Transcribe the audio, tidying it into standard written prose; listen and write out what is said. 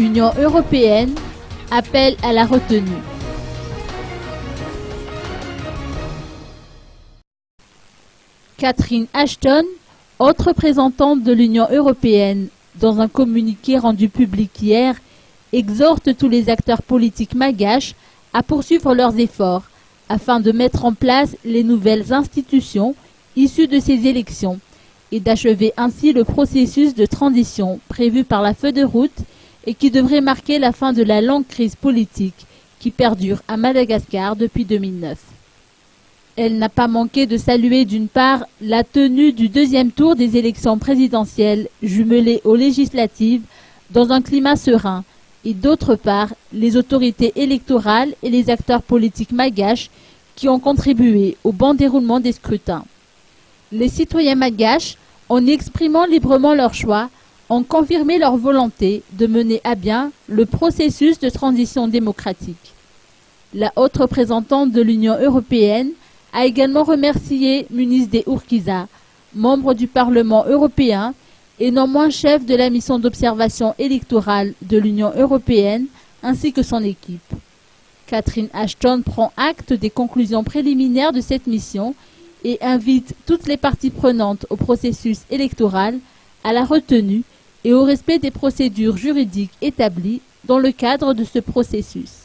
Union européenne appelle à la retenue. Catherine Ashton, haute représentante de l'Union européenne, dans un communiqué rendu public hier, exhorte tous les acteurs politiques malgaches à poursuivre leurs efforts afin de mettre en place les nouvelles institutions issues de ces élections et d'achever ainsi le processus de transition prévu par la feuille de route et qui devrait marquer la fin de la longue crise politique qui perdure à Madagascar depuis 2009. Elle n'a pas manqué de saluer d'une part la tenue du deuxième tour des élections présidentielles jumelées aux législatives dans un climat serein et d'autre part les autorités électorales et les acteurs politiques malgaches qui ont contribué au bon déroulement des scrutins. Les citoyens malgaches, en exprimant librement leur choix, ont confirmé leur volonté de mener à bien le processus de transition démocratique. La haute représentante de l'Union européenne a également remercié Muniz Urquiza, membre du Parlement européen et non moins chef de la mission d'observation électorale de l'Union européenne, ainsi que son équipe. Catherine Ashton prend acte des conclusions préliminaires de cette mission et invite toutes les parties prenantes au processus électoral à la retenue et au respect des procédures juridiques établies dans le cadre de ce processus.